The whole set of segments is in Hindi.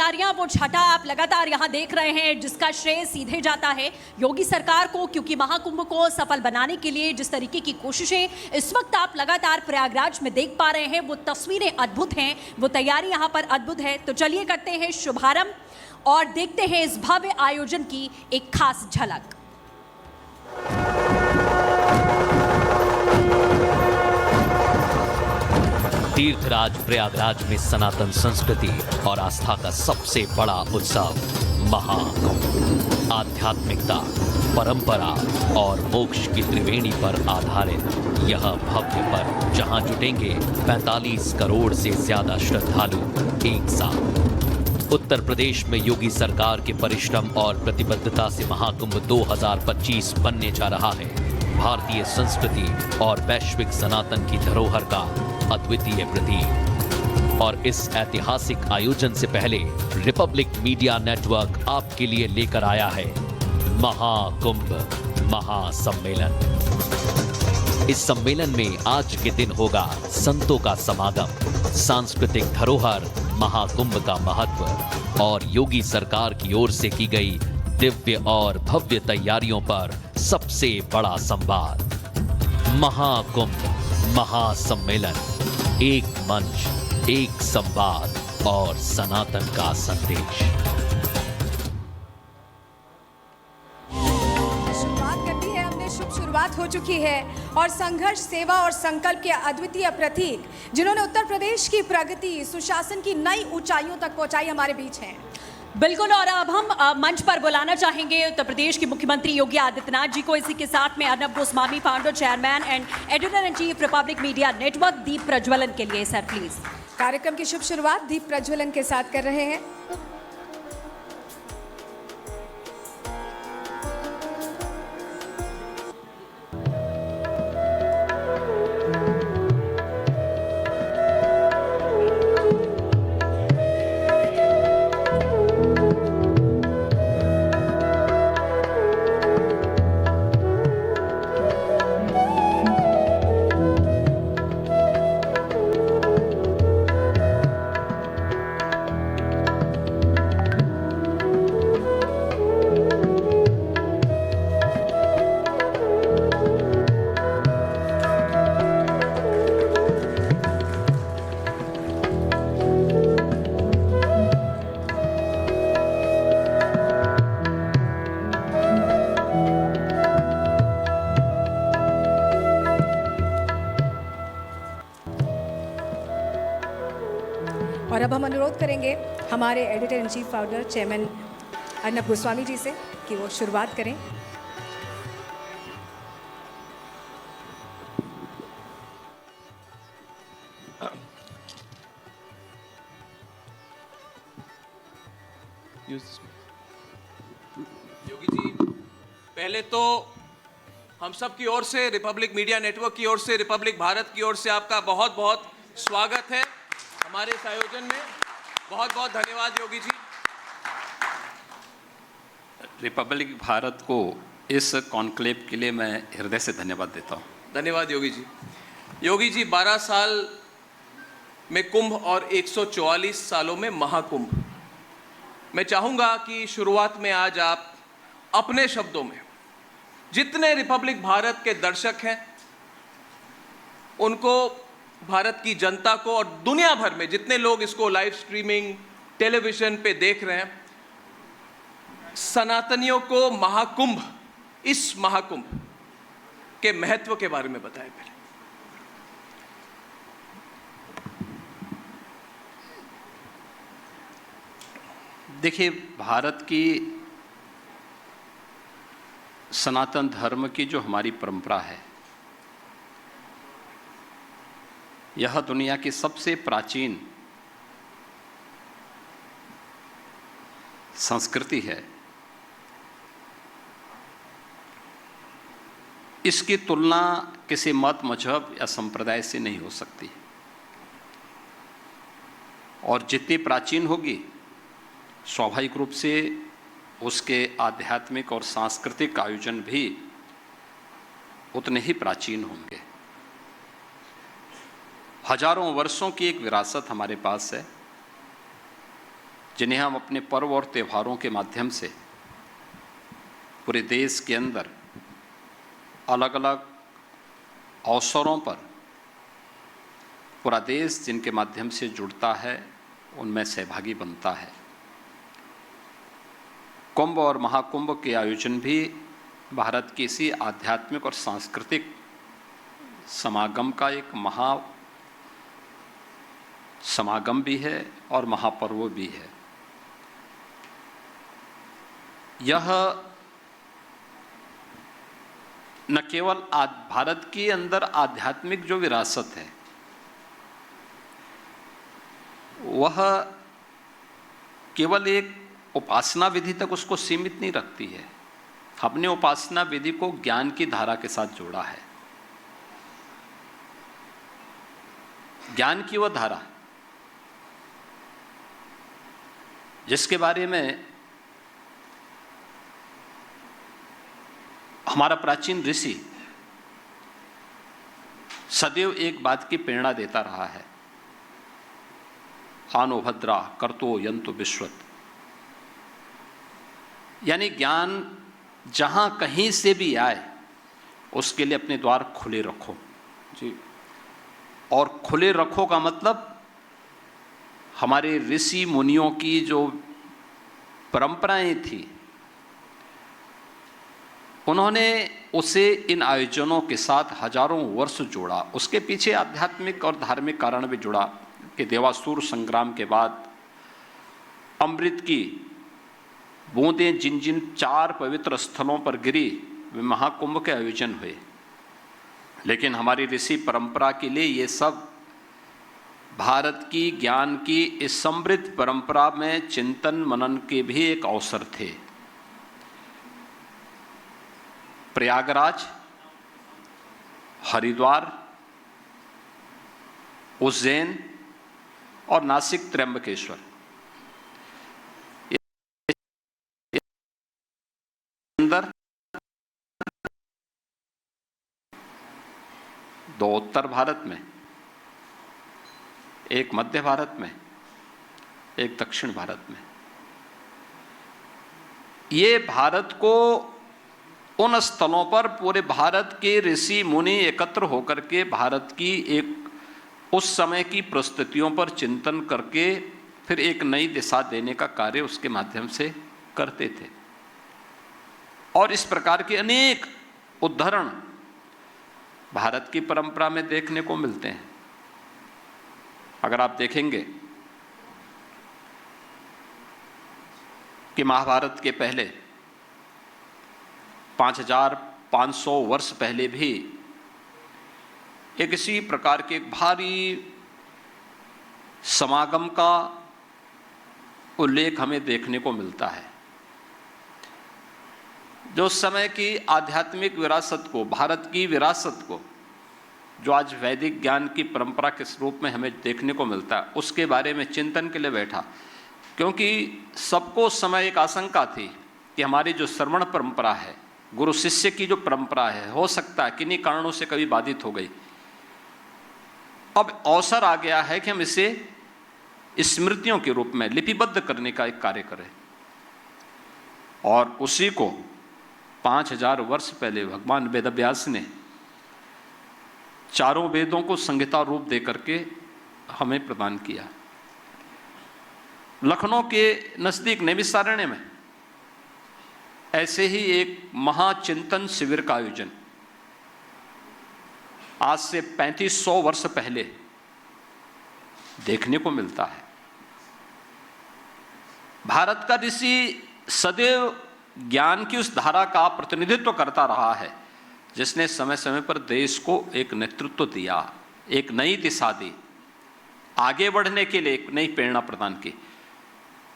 तैयारियां, वो छठा आप लगातार यहां देख रहे हैं, जिसका श्रेय सीधे जाता है योगी सरकार को, क्योंकि महाकुंभ को सफल बनाने के लिए जिस तरीके की कोशिशें इस वक्त आप लगातार प्रयागराज में देख पा रहे हैं, वो तस्वीरें अद्भुत हैं, वो तैयारी यहां पर अद्भुत है। तो चलिए करते हैं शुभारंभ और देखते हैं इस भव्य आयोजन की एक खास झलक। तीर्थराज प्रयागराज में सनातन संस्कृति और आस्था का सबसे बड़ा उत्सव महाकुंभ आध्यात्मिकता, परंपरा और मोक्ष की त्रिवेणी पर आधारित यह भव्य पर्व, जहां जुटेंगे 45 करोड़ से ज्यादा श्रद्धालु एक साथ। उत्तर प्रदेश में योगी सरकार के परिश्रम और प्रतिबद्धता से महाकुंभ 2025 बनने जा रहा है। भारतीय संस्कृति और वैश्विक सनातन की धरोहर का अद्वितीय प्रतीक। और इस ऐतिहासिक आयोजन से पहले रिपब्लिक मीडिया नेटवर्क आपके लिए लेकर आया है महाकुंभ महासम्मेलन। इस सम्मेलन में आज के दिन होगा संतों का समागम, सांस्कृतिक धरोहर, महाकुंभ का महत्व और योगी सरकार की ओर से की गई दिव्य और भव्य तैयारियों पर सबसे बड़ा संवाद। महाकुंभ महासम्मेलन, एक मंच, एक संवाद और सनातन का संदेश। शुरुआत कर दी है हमने, शुभ शुरुआत हो चुकी है और संघर्ष, सेवा और संकल्प के अद्वितीय प्रतीक जिन्होंने उत्तर प्रदेश की प्रगति, सुशासन की नई ऊंचाइयों तक पहुंचाई, हमारे बीच हैं। बिल्कुल, और अब हम मंच पर बुलाना चाहेंगे उत्तर प्रदेश के मुख्यमंत्री योगी आदित्यनाथ जी को। इसी के साथ में Arnab Goswami, founder, chairman and editor in chief Republic media network, दीप प्रज्वलन के लिए। Sir please. कार्यक्रम की शुभ शुरुआत दीप प्रज्वलन के साथ कर रहे हैं। और अब हम अनुरोध करेंगे हमारे editor in chief, founder, chairman Arnab Goswami ji से कि वो शुरुआत करें। योगी जी, पहले तो हम सब की ओर से, रिपब्लिक मीडिया नेटवर्क की ओर से, रिपब्लिक भारत की ओर से आपका बहुत बहुत स्वागत है हमारे इस आयोजन में। बहुत बहुत धन्यवाद योगी जी। रिपब्लिक भारत को इस कॉन्क्लेव के लिए मैं हृदय से धन्यवाद देता हूँ। धन्यवाद योगी जी। योगी जी, 12 साल में कुंभ और 144 सालों में महाकुंभ। मैं चाहूँगा कि शुरुआत में आज आप अपने शब्दों में जितने रिपब्लिक भारत के दर्शक हैं उनको, भारत की जनता को और दुनिया भर में जितने लोग इसको लाइव स्ट्रीमिंग टेलीविजन पे देख रहे हैं, सनातनियों को महाकुंभ, इस महाकुंभ के महत्व के बारे में बताएं। पहले देखिए, भारत की सनातन धर्म की जो हमारी परंपरा है, यह दुनिया की सबसे प्राचीन संस्कृति है। इसकी तुलना किसी मत, मजहब या संप्रदाय से नहीं हो सकती और जितनी प्राचीन होगी, स्वाभाविक रूप से उसके आध्यात्मिक और सांस्कृतिक आयोजन भी उतने ही प्राचीन होंगे। हजारों वर्षों की एक विरासत हमारे पास है जिन्हें हम अपने पर्व और त्योहारों के माध्यम से पूरे देश के अंदर अलग अलग अवसरों पर पूरा देश जिनके माध्यम से जुड़ता है, उनमें सहभागी बनता है। कुंभ और महाकुंभ के आयोजन भी भारत के इसी आध्यात्मिक और सांस्कृतिक समागम का एक महा समागम भी है और महापर्व भी है। यह न केवल भारत के अंदर आध्यात्मिक जो विरासत है वह केवल एक उपासना विधि तक उसको सीमित नहीं रखती है। हमने उपासना विधि को ज्ञान की धारा के साथ जोड़ा है। ज्ञान की वह धारा जिसके बारे में हमारा प्राचीन ऋषि सदैव एक बात की प्रेरणा देता रहा है, आनो भद्रा कर्तो यंतु विश्वत। यानी ज्ञान जहां कहीं से भी आए उसके लिए अपने द्वार खुले रखो जी। और खुले रखो का मतलब हमारे ऋषि मुनियों की जो परंपराएं थी उन्होंने उसे इन आयोजनों के साथ हजारों वर्ष जोड़ा। उसके पीछे आध्यात्मिक और धार्मिक कारण भी जुड़ा कि देवासुर संग्राम के बाद अमृत की बूंदें जिन जिन 4 पवित्र स्थलों पर गिरी वे महाकुंभ के आयोजन हुए। लेकिन हमारी ऋषि परंपरा के लिए ये सब भारत की ज्ञान की इस समृद्ध परंपरा में चिंतन मनन के भी एक अवसर थे। प्रयागराज, हरिद्वार, उज्जैन और नासिक त्र्यंबकेश्वर अंदर 2 उत्तर भारत में, एक मध्य भारत में, एक दक्षिण भारत में। ये भारत को उन स्थलों पर पूरे भारत के ऋषि मुनि एकत्र होकर के भारत की एक उस समय की परिस्थितियों पर चिंतन करके फिर एक नई दिशा देने का कार्य उसके माध्यम से करते थे। और इस प्रकार के अनेक उदाहरण भारत की परंपरा में देखने को मिलते हैं। अगर आप देखेंगे कि महाभारत के पहले 5500 वर्ष पहले भी एक इसी प्रकार के एक भारी समागम का उल्लेख हमें देखने को मिलता है, जो उस समय की आध्यात्मिक विरासत को, भारत की विरासत को, जो आज वैदिक ज्ञान की परंपरा के रूप में हमें देखने को मिलता है, उसके बारे में चिंतन के लिए बैठा। क्योंकि सबको उस समय एक आशंका थी कि हमारी जो श्रवण परंपरा है, गुरु शिष्य की जो परंपरा है, हो सकता है किन्हीं कारणों से कभी बाधित हो गई। अब अवसर आ गया है कि हम इसे स्मृतियों के रूप में लिपिबद्ध करने का एक कार्य करें। और उसी को 5000 वर्ष पहले भगवान वेदव्यास ने 4 वेदों को संहिता रूप दे करके हमें प्रदान किया। लखनऊ के नजदीक नैमिषारण्य में ऐसे ही एक महाचिंतन शिविर का आयोजन आज से 3500 वर्ष पहले देखने को मिलता है। भारत का ऋषि सदैव ज्ञान की उस धारा का प्रतिनिधित्व करता रहा है जिसने समय समय पर देश को एक नेतृत्व दिया, एक नई दिशा दी, आगे बढ़ने के लिए एक नई प्रेरणा प्रदान की।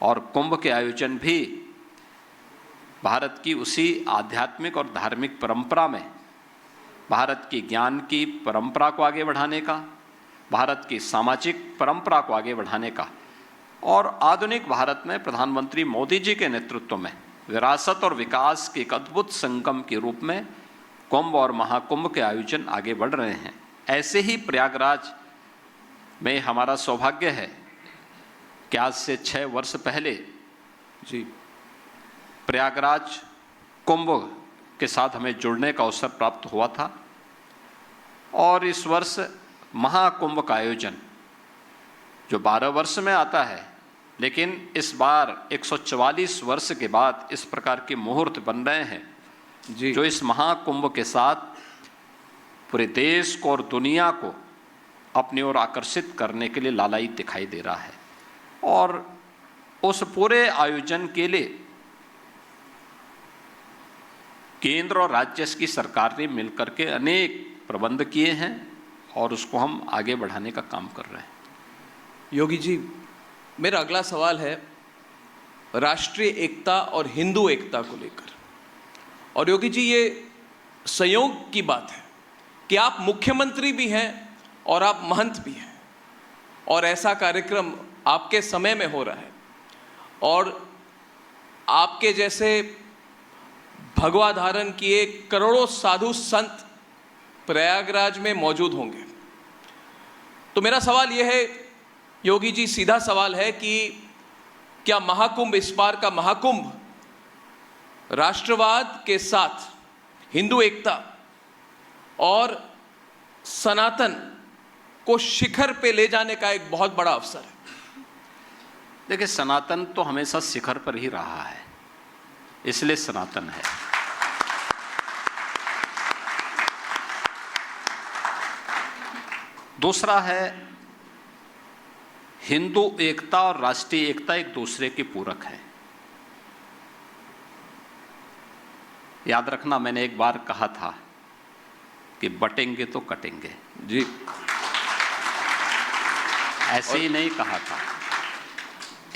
और कुंभ के आयोजन भी भारत की उसी आध्यात्मिक और धार्मिक परंपरा में भारत की ज्ञान की परंपरा को आगे बढ़ाने का, भारत की सामाजिक परंपरा को आगे बढ़ाने का और आधुनिक भारत में प्रधानमंत्री मोदी जी के नेतृत्व में विरासत और विकास के एक अद्भुत संगम के रूप में कुंभ और महाकुंभ के आयोजन आगे बढ़ रहे हैं। ऐसे ही प्रयागराज में हमारा सौभाग्य है कि आज से 6 वर्ष पहले जी प्रयागराज कुंभ के साथ हमें जुड़ने का अवसर प्राप्त हुआ था और इस वर्ष महाकुंभ का आयोजन जो 12 वर्ष में आता है, लेकिन इस बार 144 वर्ष के बाद इस प्रकार के मुहूर्त बन रहे हैं जी जो इस महाकुंभ के साथ पूरे देश को और दुनिया को अपनी ओर आकर्षित करने के लिए लालायित दिखाई दे रहा है। और उस पूरे आयोजन के लिए केंद्र और राज्य की सरकार ने मिलकर के अनेक प्रबंध किए हैं और उसको हम आगे बढ़ाने का काम कर रहे हैं। योगी जी, मेरा अगला सवाल है राष्ट्रीय एकता और हिंदू एकता को लेकर। और योगी जी, ये संयोग की बात है कि आप मुख्यमंत्री भी हैं और आप महंत भी हैं और ऐसा कार्यक्रम आपके समय में हो रहा है और आपके जैसे भगवा धारण किए करोड़ों साधु संत प्रयागराज में मौजूद होंगे। तो मेरा सवाल यह है योगी जी, सीधा सवाल है कि क्या महाकुंभ, इस बार का महाकुंभ राष्ट्रवाद के साथ हिंदू एकता और सनातन को शिखर पे ले जाने का एक बहुत बड़ा अवसर है? देखिए, सनातन तो हमेशा शिखर पर ही रहा है, इसलिए सनातन है। दूसरा है, हिंदू एकता और राष्ट्रीय एकता एक दूसरे के पूरक है। याद रखना, मैंने एक बार कहा था कि बटेंगे तो कटेंगे। जी, ऐसे ही नहीं कहा था,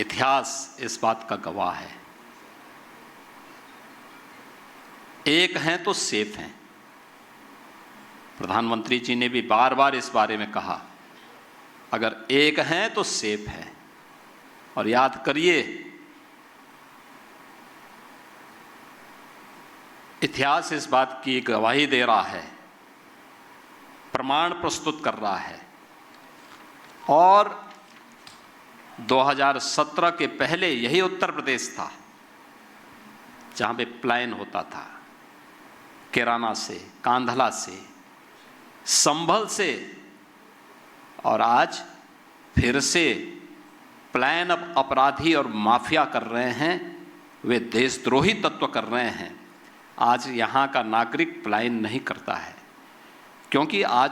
इतिहास इस बात का गवाह है। एक हैं तो सेफ हैं। प्रधानमंत्री जी ने भी बार बार इस बारे में कहा, अगर एक हैं तो सेफ है। और याद करिए, इतिहास इस बात की गवाही दे रहा है, प्रमाण प्रस्तुत कर रहा है। और 2017 के पहले यही उत्तर प्रदेश था जहां पे प्लान होता था, कैराना से, कांधला से, संभल से, और आज फिर से प्लान अब अपराधी और माफिया कर रहे हैं, वे देशद्रोही तत्व कर रहे हैं। आज यहाँ का नागरिक पलायन नहीं करता है, क्योंकि आज